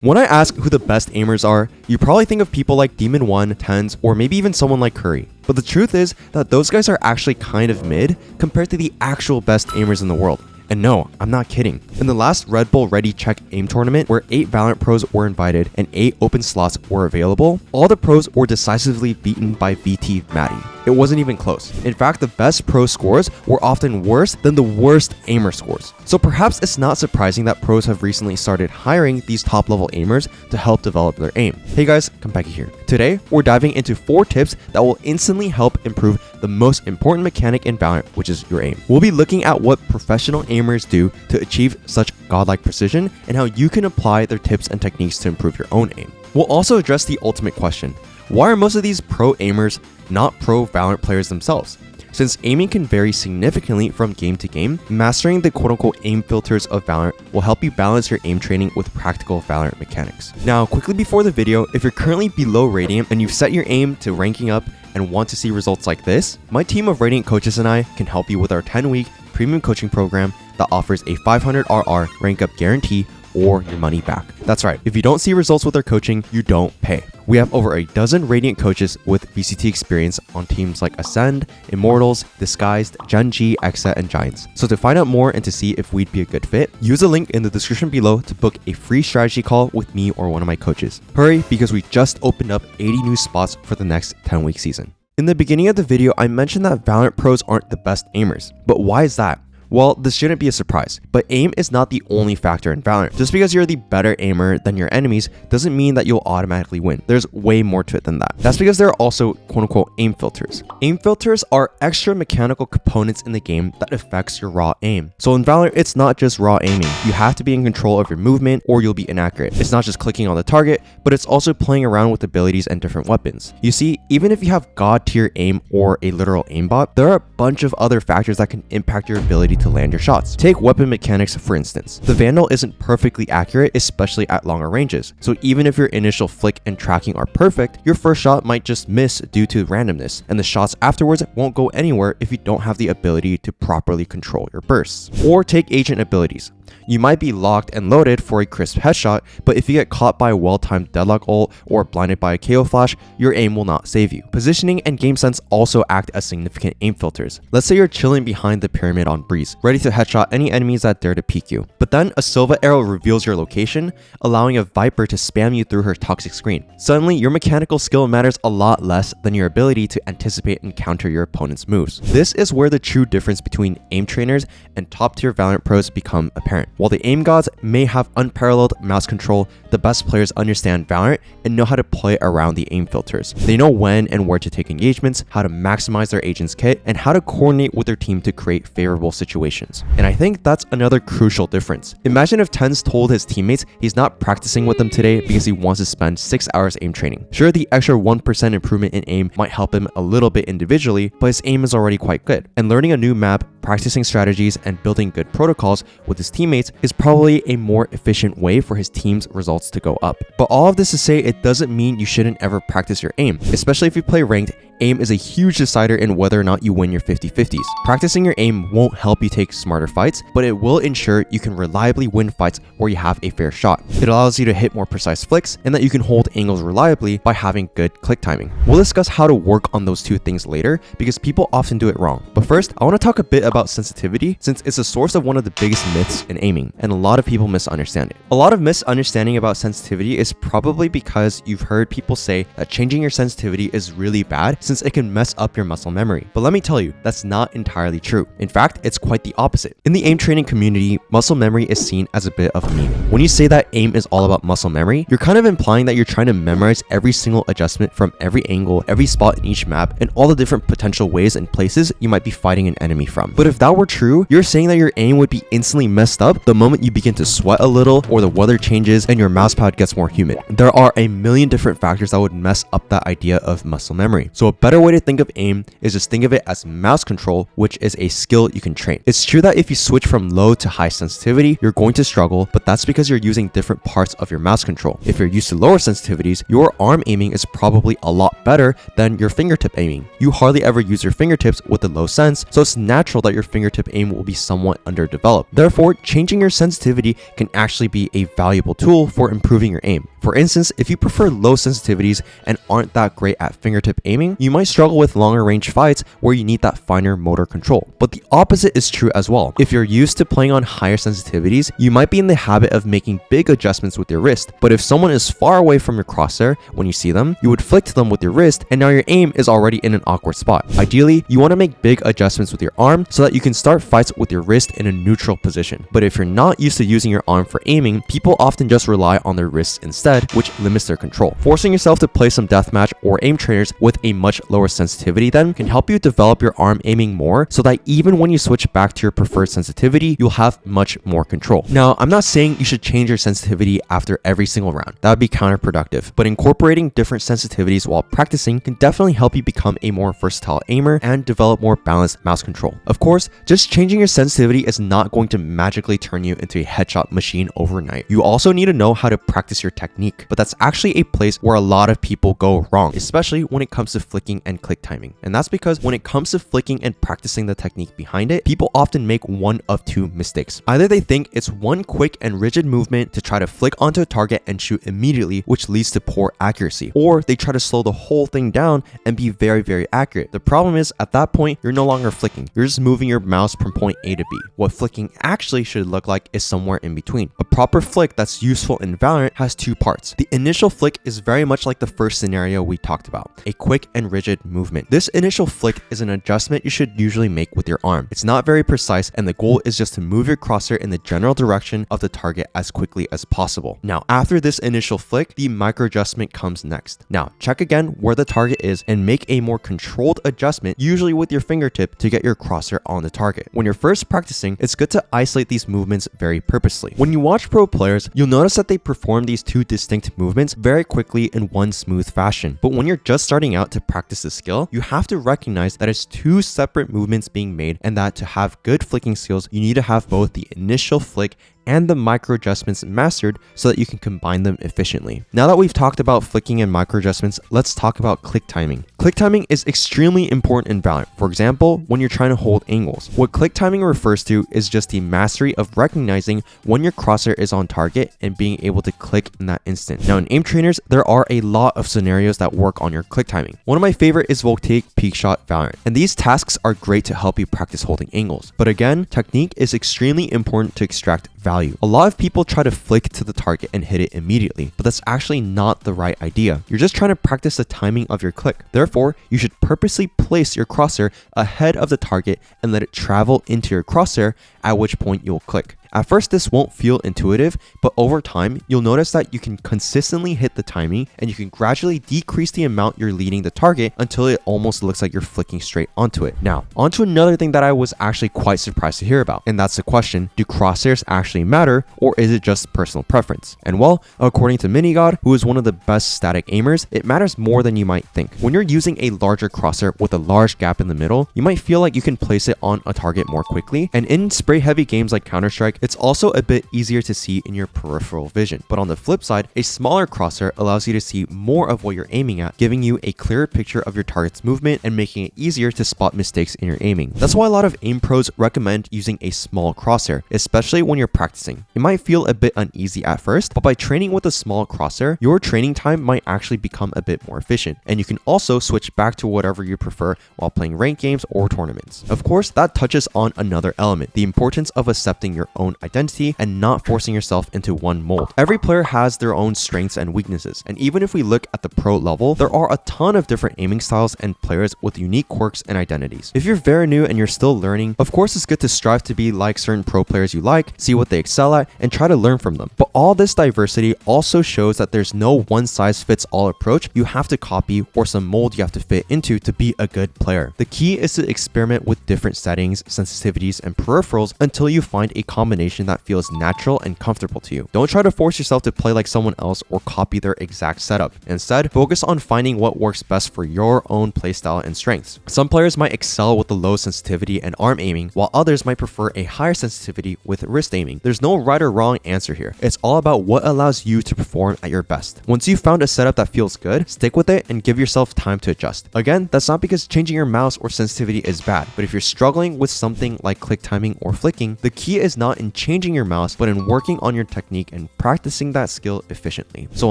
When I ask who the best aimers are, you probably think of people like Demon 1, Tens, or maybe even someone like Curry. But the truth is that those guys are actually kind of mid compared to the actual best aimers in the world. And no, I'm not kidding. In the last Red Bull Ready Check AIM tournament, where 8 Valorant pros were invited and 8 open slots were available, all the pros were decisively beaten by VT Maddie. It wasn't even close. In fact, the best pro scores were often worse than the worst aimer scores. So perhaps it's not surprising that pros have recently started hiring these top level aimers to help develop their aim. Hey guys, Konpeki here. Today, we're diving into 4 tips that will instantly help improve the most important mechanic in Valorant, which is your aim. We'll be looking at what professional aimers do to achieve such godlike precision and how you can apply their tips and techniques to improve your own aim. We'll also address the ultimate question. Why are most of these pro aimers not pro Valorant players themselves? Since aiming can vary significantly from game to game, mastering the quote-unquote aim filters of Valorant will help you balance your aim training with practical Valorant mechanics. Now, quickly before the video, if you're currently below Radiant and you've set your aim to ranking up and want to see results like this, my team of Radiant coaches and I can help you with our 10-week premium coaching program that offers a 500 RR rank up guarantee or your money back. That's right, if you don't see results with our coaching, you don't pay. We have over a dozen Radiant coaches with VCT experience on teams like Ascend, Immortals, Disguised, Gen G, Exa, and Giants. So to find out more and to see if we'd be a good fit, use the link in the description below to book a free strategy call with me or one of my coaches. Hurry, because we just opened up 80 new spots for the next 10-week season. In the beginning of the video, I mentioned that Valorant pros aren't the best aimers. But why is that? Well, this shouldn't be a surprise, but aim is not the only factor in Valorant. Just because you're the better aimer than your enemies doesn't mean that you'll automatically win. There's way more to it than that. That's because there are also quote-unquote aim filters. Aim filters are extra mechanical components in the game that affects your raw aim. So in Valorant, it's not just raw aiming. You have to be in control of your movement or you'll be inaccurate. It's not just clicking on the target, but it's also playing around with abilities and different weapons. You see, even if you have god tier aim or a literal aimbot, there are a bunch of other factors that can impact your ability to land your shots. Take weapon mechanics for instance. The Vandal isn't perfectly accurate, especially at longer ranges. So even if your initial flick and tracking are perfect, your first shot might just miss due to randomness, and the shots afterwards won't go anywhere if you don't have the ability to properly control your bursts. Or take agent abilities. You might be locked and loaded for a crisp headshot, but if you get caught by a well-timed deadlock ult or blinded by a KO flash, your aim will not save you. Positioning and game sense also act as significant aim filters. Let's say you're chilling behind the pyramid on Breeze, ready to headshot any enemies that dare to peek you. But then a Silva arrow reveals your location, allowing a Viper to spam you through her toxic screen. Suddenly, your mechanical skill matters a lot less than your ability to anticipate and counter your opponent's moves. This is where the true difference between aim trainers and top-tier Valorant pros become apparent. While the aim gods may have unparalleled mouse control, the best players understand Valorant and know how to play around the aim filters. They know when and where to take engagements, how to maximize their agent's kit, and how to coordinate with their team to create favorable situations. And I think that's another crucial difference. Imagine if Tens told his teammates he's not practicing with them today because he wants to spend 6 hours aim training. Sure, the extra 1% improvement in aim might help him a little bit individually, but his aim is already quite good. And learning a new map, practicing strategies, and building good protocols with his teammates is probably a more efficient way for his team's results to go up. But all of this to say, it doesn't mean you shouldn't ever practice your aim. Especially if you play ranked, aim is a huge decider in whether or not you win your 50-50s. Practicing your aim won't help you take smarter fights, but it will ensure you can reliably win fights where you have a fair shot. It allows you to hit more precise flicks and that you can hold angles reliably by having good click timing. We'll discuss how to work on those two things later because people often do it wrong. But first, I want to talk a bit about sensitivity since it's a source of one of the biggest myths in aiming, and a lot of people misunderstand it. A lot of misunderstanding about sensitivity is probably because you've heard people say that changing your sensitivity is really bad since it can mess up your muscle memory. But let me tell you, that's not entirely true. In fact, it's quite the opposite. In the aim training community, muscle memory is seen as a bit of a meme. When you say that aim is all about muscle memory, you're kind of implying that you're trying to memorize every single adjustment from every angle, every spot in each map, and all the different potential ways and places you might be fighting an enemy from. But if that were true, you're saying that your aim would be instantly messed up the moment you begin to sweat a little or the weather changes and your mouse pad gets more humid. There are a million different factors that would mess up that idea of muscle memory. So a better way to think of aim is just think of it as mouse control, which is a skill you can train. It's true that if you switch from low to high sensitivity, you're going to struggle, but that's because you're using different parts of your mouse control. If you're used to lower sensitivities, your arm aiming is probably a lot better than your fingertip aiming. You hardly ever use your fingertips with the low sense, so it's natural that your fingertip aim will be somewhat underdeveloped. Therefore, changing your sensitivity can actually be a valuable tool for improving your aim. For instance, if you prefer low sensitivities and aren't that great at fingertip aiming, you might struggle with longer range fights where you need that finer motor control. But the opposite is true as well. If you're used to playing on higher sensitivities, you might be in the habit of making big adjustments with your wrist. But if someone is far away from your crosshair when you see them, you would flick to them with your wrist, and now your aim is already in an awkward spot. Ideally, you want to make big adjustments with your arm so that you can start fights with your wrist in a neutral position. But if you're not used to using your arm for aiming, people often just rely on their wrists instead, which limits their control. Forcing yourself to play some deathmatch or aim trainers with a much lower sensitivity then can help you develop your arm aiming more, so that even when you switch back to your preferred sensitivity, you'll have much more control. Now, I'm not saying you should change your sensitivity after every single round. That would be counterproductive, but incorporating different sensitivities while practicing can definitely help you become a more versatile aimer and develop more balanced mouse control. Of course, just changing your sensitivity is not going to magically turn you into a headshot machine overnight. You also need to know how to practice your technique, but that's actually a place where a lot of people go wrong, especially when it comes to flicking and click timing. And that's because when it comes to flicking and practicing the technique behind it, people often make one of two mistakes. Either they think it's one quick and rigid movement to try to flick onto a target and shoot immediately, which leads to poor accuracy, or they try to slow the whole thing down and be very accurate. The problem is, at that point, you're no longer flicking. You're just moving your mouse from point A to B. What flicking actually should look like is somewhere in between. A proper flick that's useful in Valorant has two parts. The initial flick is very much like the first scenario we talked about, a quick and rigid movement. This initial flick is an adjustment you should usually make with your arm. It's not very precise, and the goal is just to move your crosshair in the general direction of the target as quickly as possible. Now, after this initial flick, the micro adjustment comes next. Now, check again where the target is and make a more controlled adjustment, usually with your fingertip, to get your crosshair on the target. When you're first practicing, it's good to isolate these movements very purposely. When you watch pro players, you'll notice that they perform these two distinct movements very quickly in one smooth fashion. But when you're just starting out to practice the skill, you have to recognize that it's two separate movements being made, and that to have good flicking skills, you need to have both the initial flick and the micro adjustments mastered so that you can combine them efficiently. Now that we've talked about flicking and micro adjustments, let's talk about click timing. Click timing is extremely important in Valorant. For example, when you're trying to hold angles. What click timing refers to is just the mastery of recognizing when your crosshair is on target and being able to click in that instant. Now in aim trainers, there are a lot of scenarios that work on your click timing. One of my favorite is Voltaic Peak Shot Valorant, and these tasks are great to help you practice holding angles. But again, technique is extremely important to extract value. A lot of people try to flick to the target and hit it immediately, but that's actually not the right idea. You're just trying to practice the timing of your click. Therefore, you should purposely place your crosshair ahead of the target and let it travel into your crosshair, at which point you'll click. At first, this won't feel intuitive, but over time, you'll notice that you can consistently hit the timing, and you can gradually decrease the amount you're leading the target until it almost looks like you're flicking straight onto it. Now, onto another thing that I was actually quite surprised to hear about, and that's the question, do crosshairs actually matter, or is it just personal preference? And well, according to Minigod, who is one of the best static aimers, it matters more than you might think. When you're using a larger crosshair with a large gap in the middle, you might feel like you can place it on a target more quickly, and in spray-heavy games like Counter-Strike, it's also a bit easier to see in your peripheral vision. But on the flip side, a smaller crosshair allows you to see more of what you're aiming at, giving you a clearer picture of your target's movement and making it easier to spot mistakes in your aiming. That's why a lot of aim pros recommend using a small crosshair, especially when you're practicing. It might feel a bit uneasy at first, but by training with a small crosshair, your training time might actually become a bit more efficient, and you can also switch back to whatever you prefer while playing ranked games or tournaments. Of course, that touches on another element, the importance of accepting your own identity and not forcing yourself into one mold. Every player has their own strengths and weaknesses, and even if we look at the pro level, there are a ton of different aiming styles and players with unique quirks and identities. If you're very new and you're still learning, of course it's good to strive to be like certain pro players you like, see what they excel at, and try to learn from them. But all this diversity also shows that there's no one-size-fits-all approach you have to copy or some mold you have to fit into to be a good player. The key is to experiment with different settings, sensitivities, and peripherals until you find a combination that feels natural and comfortable to you. Don't try to force yourself to play like someone else or copy their exact setup. Instead, focus on finding what works best for your own playstyle and strengths. Some players might excel with the low sensitivity and arm aiming, while others might prefer a higher sensitivity with wrist aiming. There's no right or wrong answer here. It's all about what allows you to perform at your best. Once you've found a setup that feels good, stick with it and give yourself time to adjust. Again, that's not because changing your mouse or sensitivity is bad, but if you're struggling with something like click timing or flicking, the key is not in changing your mouse, but in working on your technique and practicing that skill efficiently. So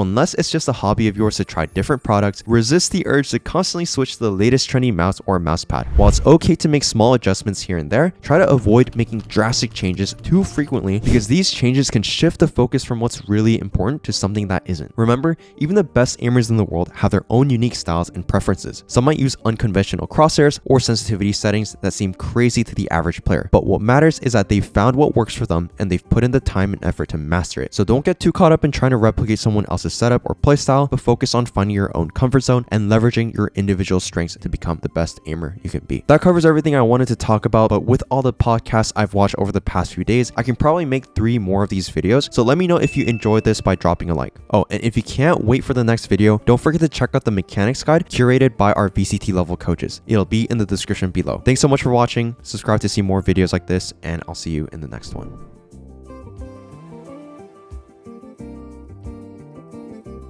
unless it's just a hobby of yours to try different products, resist the urge to constantly switch to the latest trendy mouse or mouse pad. While it's okay to make small adjustments here and there, try to avoid making drastic changes too frequently, because these changes can shift the focus from what's really important to something that isn't. Remember, even the best aimers in the world have their own unique styles and preferences. Some might use unconventional crosshairs or sensitivity settings that seem crazy to the average player, but what matters is that they've found what works for them and they've put in the time and effort to master it. So don't get too caught up in trying to replicate someone else's setup or playstyle, but focus on finding your own comfort zone and leveraging your individual strengths to become the best aimer you can be. That covers everything I wanted to talk about, but with all the podcasts I've watched over the past few days, I can probably make 3 more of these videos. So let me know if you enjoyed this by dropping a like. Oh, and if you can't wait for the next video, don't forget to check out the mechanics guide curated by our VCT level coaches. It'll be in the description below. Thanks so much for watching. Subscribe to see more videos like this, and I'll see you in the next one.